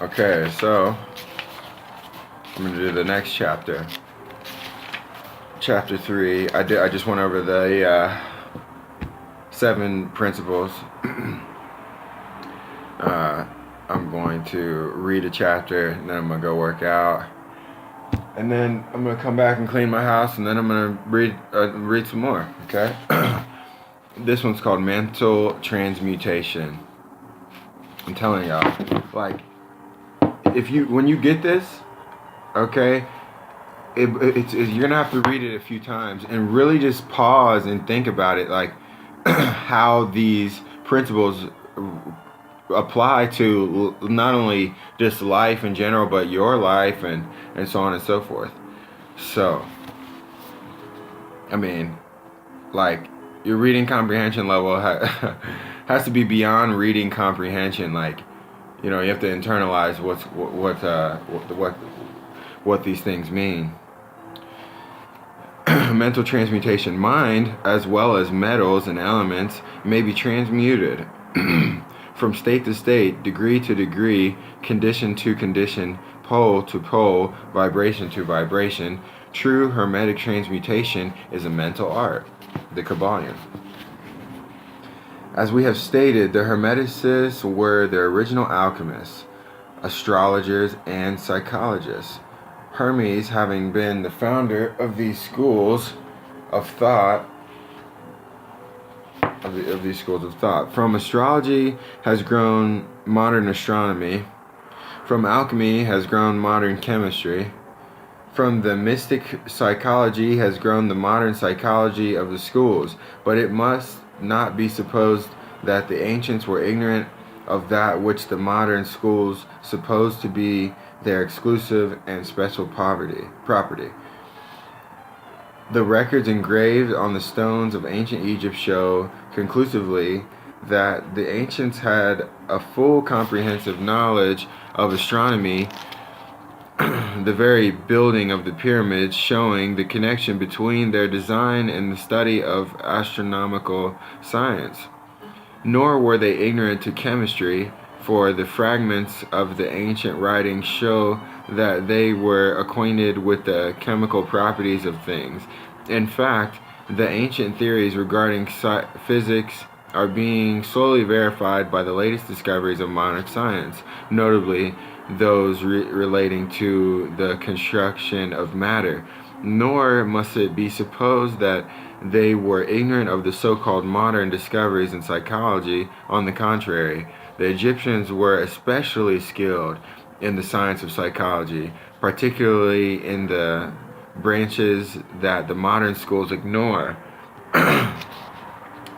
Okay, so I'm gonna do the next chapter. Chapter 3. I just went over the 7 principles. I'm going to read a chapter, and then I'm gonna go work out, and then I'm gonna come back and clean my house, and then I'm gonna read some more. Okay. This one's called Mental Transmutation. I'm telling y'all, like, when you get this, okay, you're gonna have to read it a few times and really just pause and think about it, like how these principles apply to not only just life in general, but your life and so on and so forth. So, I mean, like, your reading comprehension level has to be beyond reading comprehension. Like, you have to internalize what these things mean. Mental transmutation. Mind, as well as metals and elements, may be transmuted from state to state, degree to degree, condition to condition, pole to pole, vibration to vibration. True hermetic transmutation is a mental art. The Kybalion. As we have stated, the Hermeticists were the original alchemists, astrologers, and psychologists. Hermes having been the founder of these schools of thought. From astrology has grown modern astronomy. From alchemy has grown modern chemistry. From the mystic psychology has grown the modern psychology of the schools. But it must not be supposed that the ancients were ignorant of that which the modern schools suppose to be their exclusive and special property. The records engraved on the stones of ancient Egypt show conclusively that the ancients had a full comprehensive knowledge of astronomy, the very building of the pyramids showing the connection between their design and the study of astronomical science. Nor were they ignorant to chemistry, for the fragments of the ancient writings show that they were acquainted with the chemical properties of things. In fact, the ancient theories regarding physics are being slowly verified by the latest discoveries of modern science, notably those relating to the construction of matter. Nor must it be supposed that they were ignorant of the so-called modern discoveries in psychology. On the contrary, the Egyptians were especially skilled in the science of psychology, particularly in the branches that the modern schools ignore,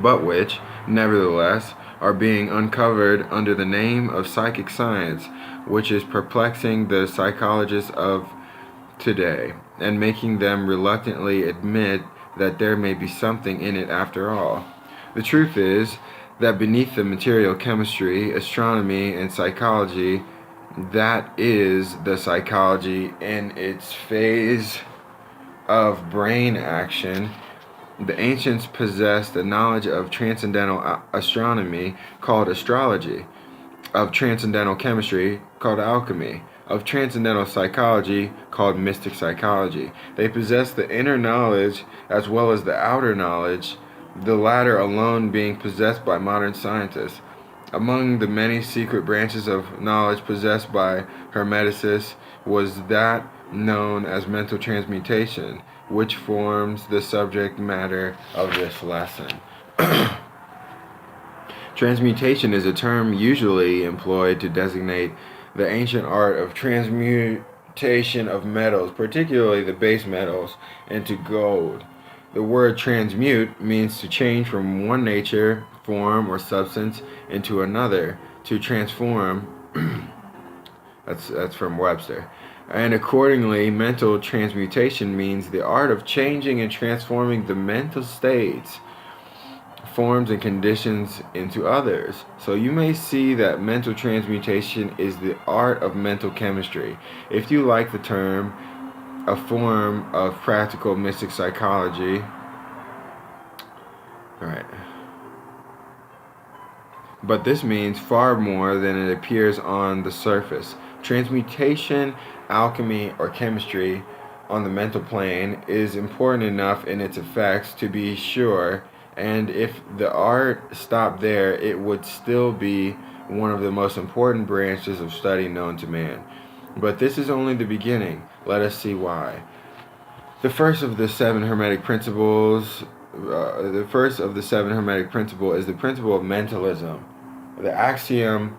but which, nevertheless, are being uncovered under the name of psychic science, which is perplexing the psychologists of today, and making them reluctantly admit that there may be something in it after all. The truth is that beneath the material chemistry, astronomy, and psychology, that is the psychology in its phase of brain action, the ancients possessed a knowledge of transcendental astronomy called astrology, of transcendental chemistry called alchemy, of transcendental psychology called mystic psychology. They possess the inner knowledge as well as the outer knowledge, the latter alone being possessed by modern scientists. Among the many secret branches of knowledge possessed by Hermeticists was that known as mental transmutation, which forms the subject matter of this lesson. Transmutation is a term usually employed to designate the ancient art of transmutation of metals, particularly the base metals, into gold. The word transmute means to change from one nature, form, or substance into another, to transform. That's from Webster. And accordingly, mental transmutation means the art of changing and transforming the mental states, forms, and conditions into others. So you may see that mental transmutation is the art of mental chemistry. If you like the term, a form of practical mystic psychology. All right. But this means far more than it appears on the surface. Transmutation, alchemy, or chemistry on the mental plane is important enough in its effects to be sure, and if the art stopped there, it would still be one of the most important branches of study known to man. But this is only the beginning. Let us see why. The first of the seven Hermetic principles, the first of the seven Hermetic principle is the principle of mentalism, the axiom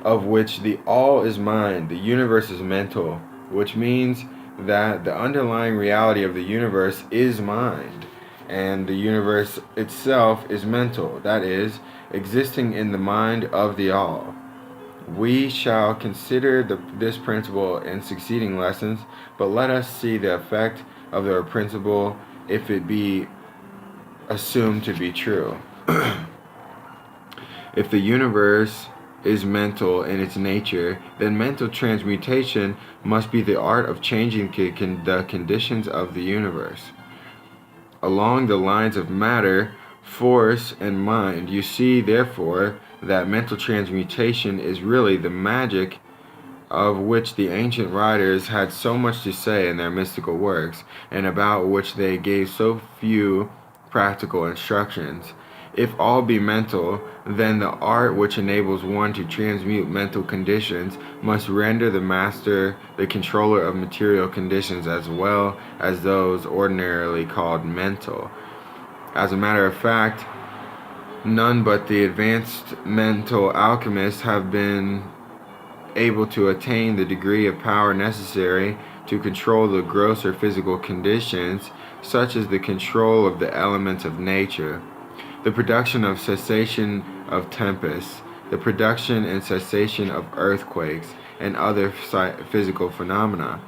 of which the all is mind, the universe is mental, which means that the underlying reality of the universe is mind, and the universe itself is mental, that is, existing in the mind of the all. We shall consider this principle in succeeding lessons, but let us see the effect of the principle if it be assumed to be true. If the universe is mental in its nature, then mental transmutation must be the art of changing the conditions of the universe. Along the lines of matter, force, and mind, you see, therefore, that mental transmutation is really the magic of which the ancient writers had so much to say in their mystical works, and about which they gave so few practical instructions. If all be mental, then the art which enables one to transmute mental conditions must render the master the controller of material conditions as well as those ordinarily called mental. As a matter of fact, none but the advanced mental alchemists have been able to attain the degree of power necessary to control the grosser physical conditions, such as the control of the elements of nature, the production of cessation of tempests, the production and cessation of earthquakes, and other physical phenomena.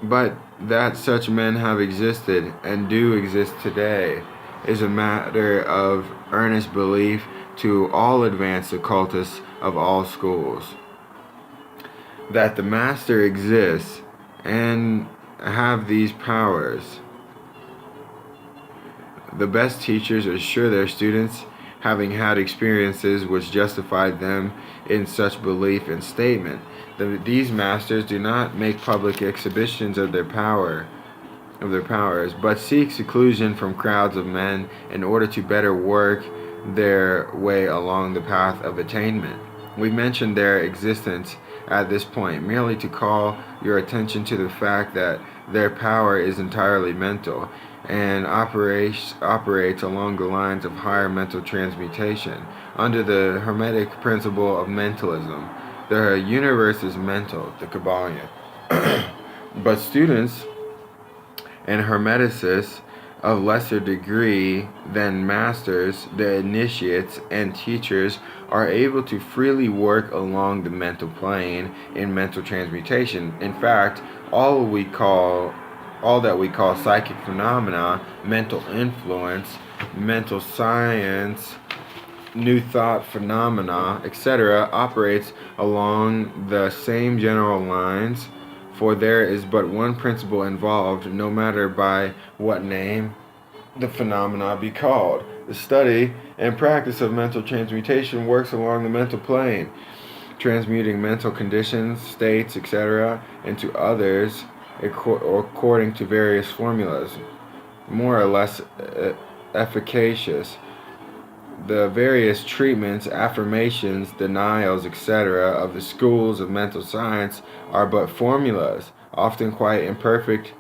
But that such men have existed and do exist today is a matter of earnest belief to all advanced occultists of all schools. That the master exists and have these powers. The best teachers assure their students, having had experiences which justified them in such belief and statement, that these masters do not make public exhibitions of their powers, but seek seclusion from crowds of men in order to better work their way along the path of attainment. We mention their existence at this point merely to call your attention to the fact that their power is entirely mental and operates along the lines of higher mental transmutation under the Hermetic principle of mentalism. The universe is mental, the Kybalion. But students and Hermeticists of lesser degree than masters, the initiates, and teachers are able to freely work along the mental plane in mental transmutation. In fact, all that we call psychic phenomena, mental influence, mental science, new thought phenomena, etc., operates along the same general lines, for there is but one principle involved, no matter by what name the phenomena be called. The study and practice of mental transmutation works along the mental plane, transmuting mental conditions, states, etc., into others according to various formulas, more or less efficacious. The various treatments, affirmations, denials, etc., of the schools of mental science are but formulas, often quite imperfect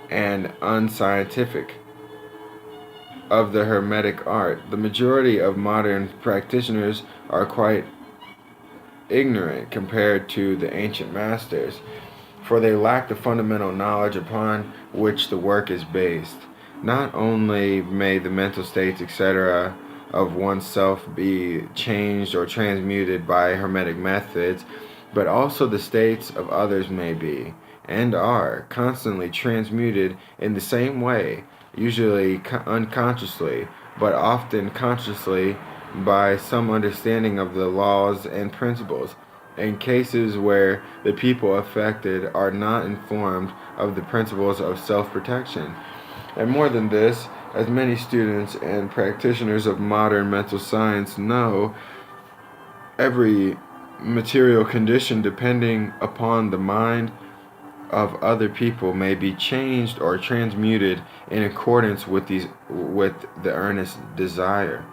and unscientific, of the Hermetic art. The majority of modern practitioners are quite ignorant compared to the ancient masters, for they lack the fundamental knowledge upon which the work is based. Not only may the mental states, etc., of oneself be changed or transmuted by Hermetic methods, but also the states of others may be, and are, constantly transmuted in the same way, usually unconsciously, but often consciously by some understanding of the laws and principles. In cases where the people affected are not informed of the principles of self-protection. And more than this, as many students and practitioners of modern mental science know, every material condition depending upon the mind of other people may be changed or transmuted in accordance with the earnest desire,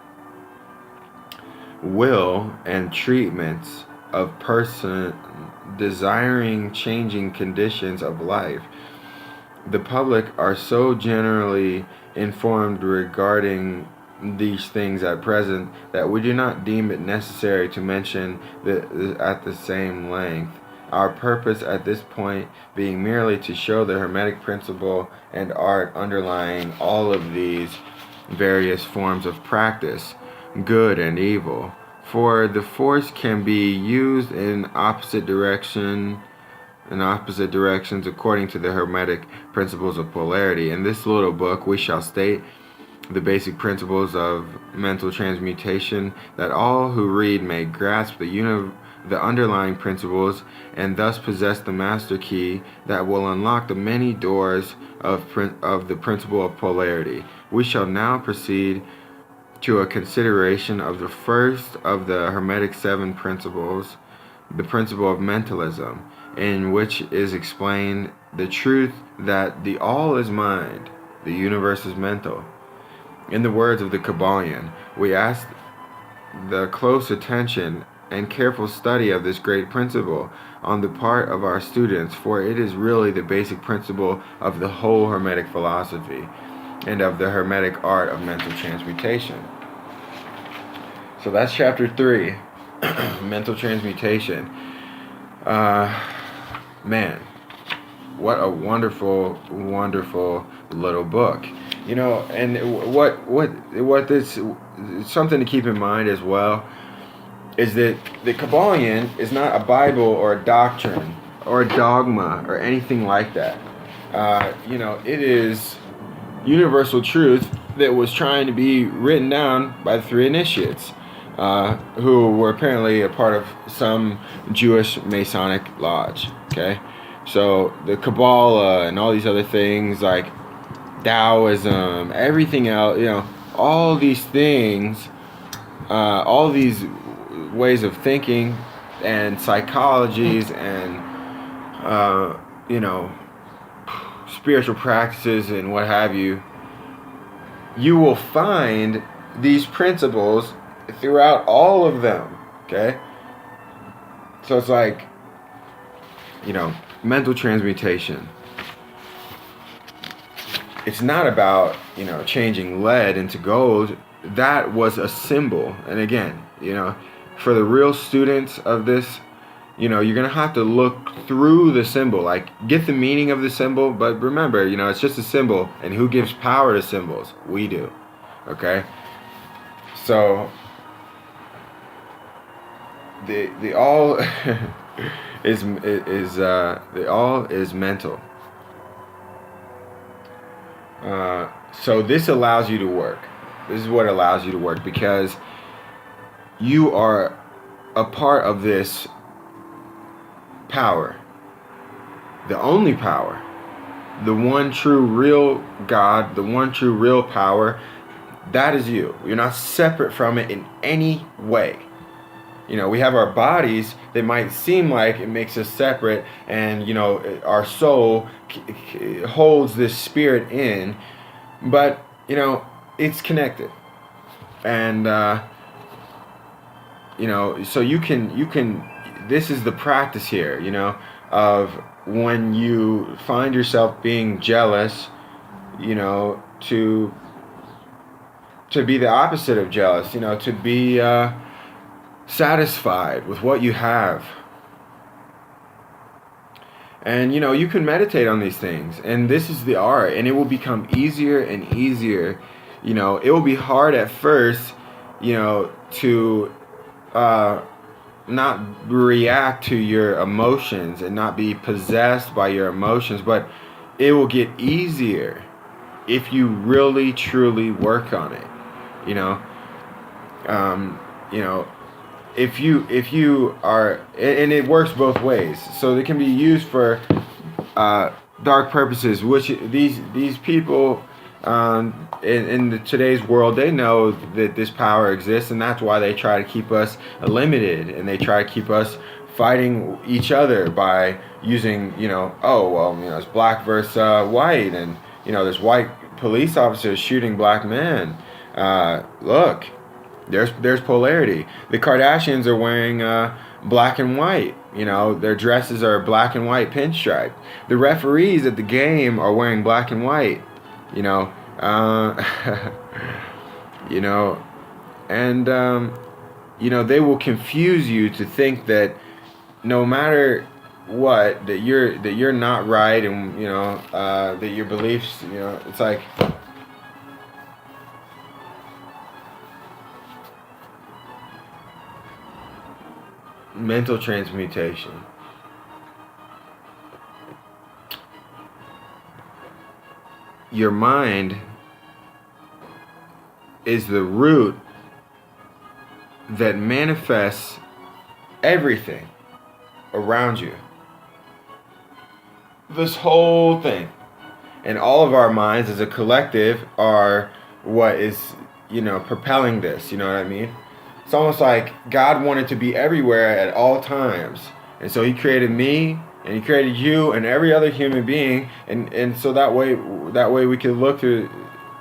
will, and treatments of person desiring changing conditions of life. The public are so generally informed regarding these things at present that we do not deem it necessary to mention at the same length. Our purpose at this point being merely to show the Hermetic principle and art underlying all of these various forms of practice, good and evil. For the force can be used in opposite directions according to the Hermetic principles of polarity. In this little book we shall state the basic principles of mental transmutation, that all who read may grasp the underlying principles and thus possess the master key that will unlock the many doors of the principle of polarity. We shall now proceed to a consideration of the first of the Hermetic 7 principles, the principle of mentalism, in which is explained the truth that the all is mind, the universe is mental. In the words of the Kybalion, we ask the close attention and careful study of this great principle on the part of our students, for it is really the basic principle of the whole Hermetic philosophy and of the Hermetic art of mental transmutation. So that's chapter 3, mental transmutation. Man, what a wonderful, wonderful little book. You know, and what this, something to keep in mind as well, is that the Kybalion is not a Bible or a doctrine or a dogma or anything like that. You know, it is universal truth that was trying to be written down by the 3 initiates, who were apparently a part of some Jewish Masonic lodge. Okay, so the Kabbalah and all these other things like Taoism, everything else, you know, all these things, all these ways of thinking and psychologies and you know, spiritual practices and what have you, you will find these principles throughout all of them. Okay, so it's like, you know, mental transmutation. It's not about, you know, changing lead into gold. That was a symbol. And again, you know, for the real students of this, you know, you're going to have to look through the symbol, like get the meaning of the symbol. But remember, you know, it's just a symbol. And who gives power to symbols? We do. Okay? So the all the all is mental. So this allows you to work. This is what allows you to work, because you are a part of this power. The only power. The one true real God, the one true real power, that is you. You're not separate from it in any way. You know, we have our bodies that might seem like it makes us separate, and, you know, our soul holds this spirit in, but, you know, it's connected. And, you know, so you can, this is the practice here, you know, of when you find yourself being jealous, you know, to be the opposite of jealous, you know, to be, satisfied with what you have. And, you know, you can meditate on these things, and this is the art, and it will become easier and easier. You know, it will be hard at first, you know, to not react to your emotions and not be possessed by your emotions, but it will get easier if you really truly work on it. You know, if you are, and it works both ways, so it can be used for dark purposes, which these people In today's world, they know that this power exists, and that's why they try to keep us limited, and they try to keep us fighting each other by using, it's black versus white, and there's white police officers shooting black men. Look, there's polarity. The Kardashians are wearing black and white. Their dresses are black and white pinstripe. The referees at the game are wearing black and white. you know, uh, and they will confuse you to think that no matter what, that you're not right, and that your beliefs, it's like mental transmutation. Your mind is the root that manifests everything around you. This whole thing. And all of our minds as a collective are what is, propelling this, you know what I mean? It's almost like God wanted to be everywhere at all times. And so he created me, and he created you and every other human being, and so that way we could look through,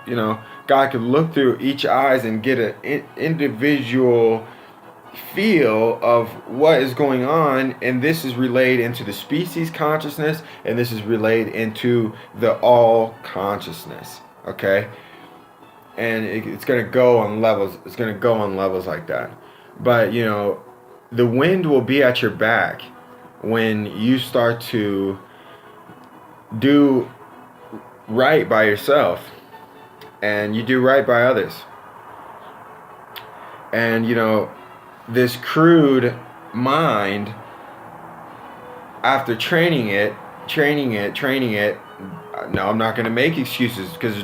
God could look through each eyes and get an individual feel of what is going on, and this is relayed into the species consciousness, and this is relayed into the all consciousness, okay? And it's going to go on levels. It's going to go on levels like that. But, the wind will be at your back when you start to do right by yourself and you do right by others. And, this crude mind, after training it, no, I'm not going to make excuses because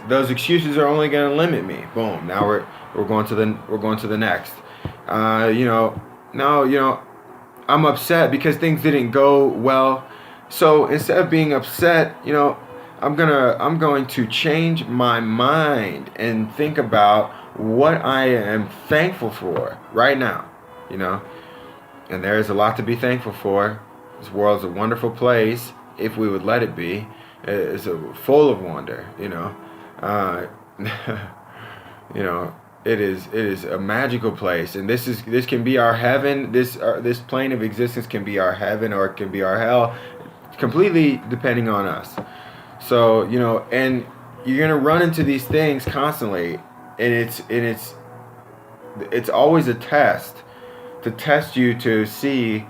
those excuses are only going to limit me. Boom. Now we're going to the next. I'm upset because things didn't go well. So instead of being upset, I'm going to change my mind and think about what I am thankful for right now, And there is a lot to be thankful for. This world is a wonderful place if we would let it be. It's full of wonder, It is a magical place, and this can be our heaven. This plane of existence can be our heaven, or it can be our hell, completely depending on us. So and you're gonna run into these things constantly, and it's always a test to test you to see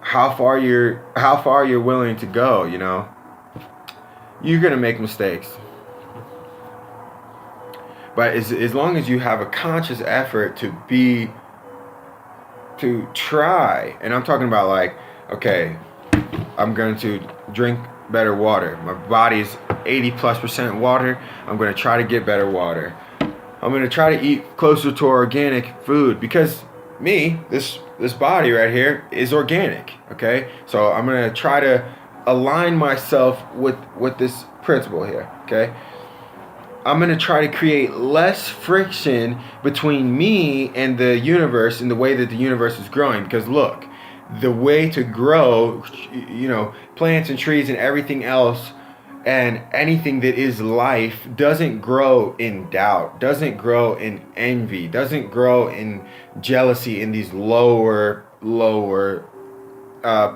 how far you're willing to go. You're gonna make mistakes. But as long as you have a conscious effort to try, and I'm talking about like, okay, I'm going to drink better water. My body's 80+% water. I'm going to try to get better water. I'm going to try to eat closer to organic food because this body right here is organic. Okay, so I'm going to try to align myself with this principle here. Okay. I'm going to try to create less friction between me and the universe in the way that the universe is growing. Because look, the way to grow, plants and trees and everything else and anything that is life doesn't grow in doubt, doesn't grow in envy, doesn't grow in jealousy in these lower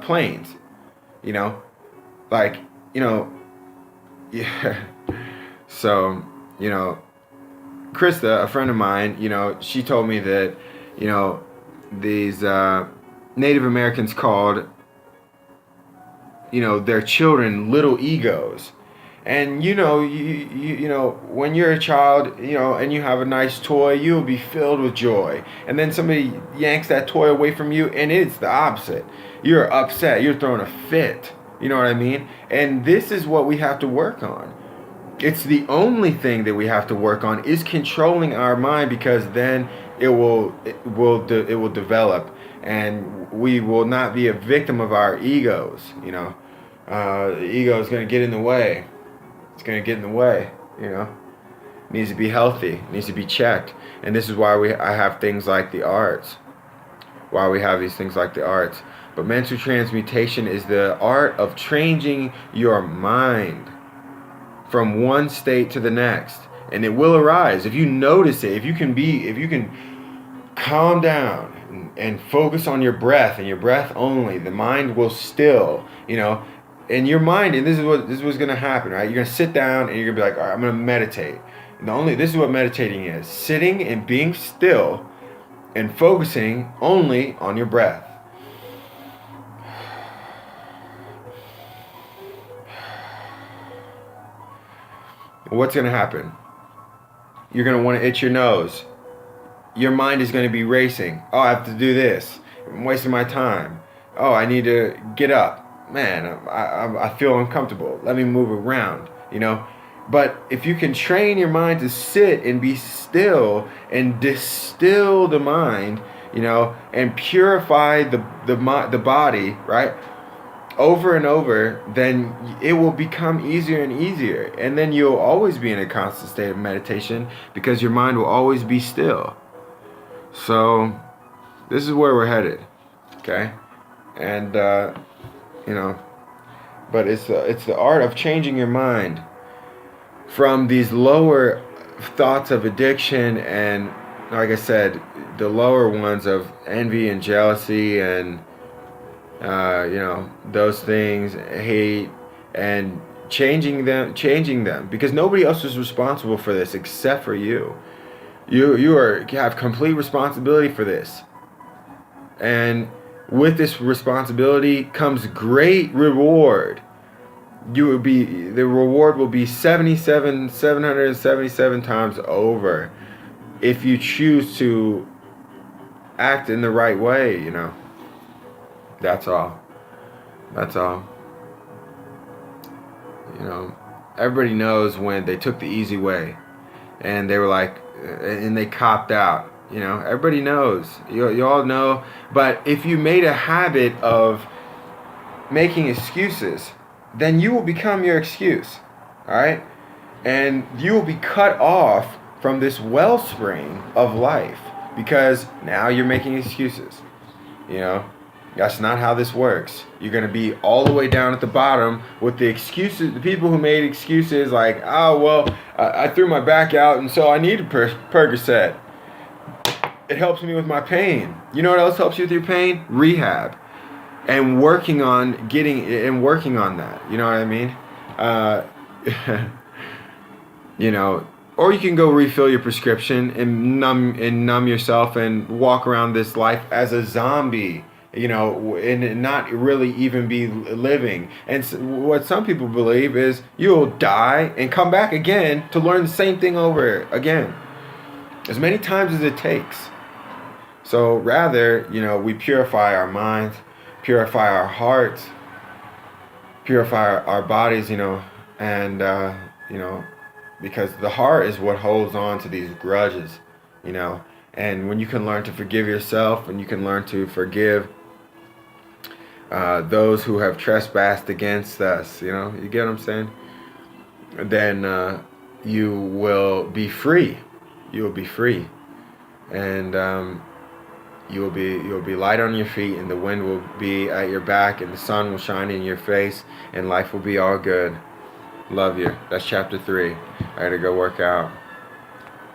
planes, yeah. So, Krista, a friend of mine, she told me that, these Native Americans called, their children little egos. And, when you're a child, and you have a nice toy, you'll be filled with joy. And then somebody yanks that toy away from you, and it's the opposite. You're upset. You're throwing a fit. You know what I mean? And this is what we have to work on. It's the only thing that we have to work on is controlling our mind, because then it will develop, and we will not be a victim of our egos. The ego is going to get in the way. It's going to get in the way, you know. It needs to be healthy. It needs to be checked. And this is why I have things like the arts. Why we have these things like the arts. But mental transmutation is the art of changing your mind from one state to the next. And it will arise. If you notice it, if you can calm down and focus on your breath and your breath only, the mind will still, you know. And your mind, and this is what's gonna happen, right? You're gonna sit down and you're gonna be like, all right, I'm gonna meditate. And this is what meditating is: sitting and being still and focusing only on your breath. What's gonna happen? You're gonna want to itch your nose. Your mind is gonna be racing. Oh, I have to do this. I'm wasting my time. Oh, I need to get up. Man, I feel uncomfortable. Let me move around, you know. But if you can train your mind to sit and be still and distill the mind, you know, and purify the body, right, over and over, then it will become easier and easier. And then you'll always be in a constant state of meditation because your mind will always be still. So this is where we're headed, okay? And you know, but it's the art of changing your mind from these lower thoughts of addiction and, like I said, the lower ones of envy and jealousy and you know, those things, hate, and changing them because nobody else is responsible for this except for you. You have complete responsibility for this, and with this responsibility comes great reward. The reward will be 777 times over if you choose to act in the right way, you know. That's all. You know, everybody knows when they took the easy way and they were like, and they copped out. You know, everybody knows. You all know. But if you made a habit of making excuses, then you will become your excuse. All right? And you will be cut off from this wellspring of life because now you're making excuses. You know, that's not how this works. You're going to be all the way down at the bottom with the excuses, the people who made excuses like, oh, well, I threw my back out and so I need a Percocet. It helps me with my pain. You know what else helps you with your pain? Rehab. And working on that. You know what I mean? You know, or you can go refill your prescription and numb yourself and walk around this life as a zombie, you know, and not really even be living. And what some people believe is you'll die and come back again to learn the same thing over again, as many times as it takes. So rather, you know, we purify our minds, purify our hearts, purify our bodies, you know, and, you know, because the heart is what holds on to these grudges, you know. And when you can learn to forgive yourself and you can learn to forgive those who have trespassed against us, you know, you get what I'm saying? Then you will be free. You will be free. And you'll be light on your feet, and the wind will be at your back, and the sun will shine in your face, and life will be all good. Love you. That's chapter 3. I gotta go work out.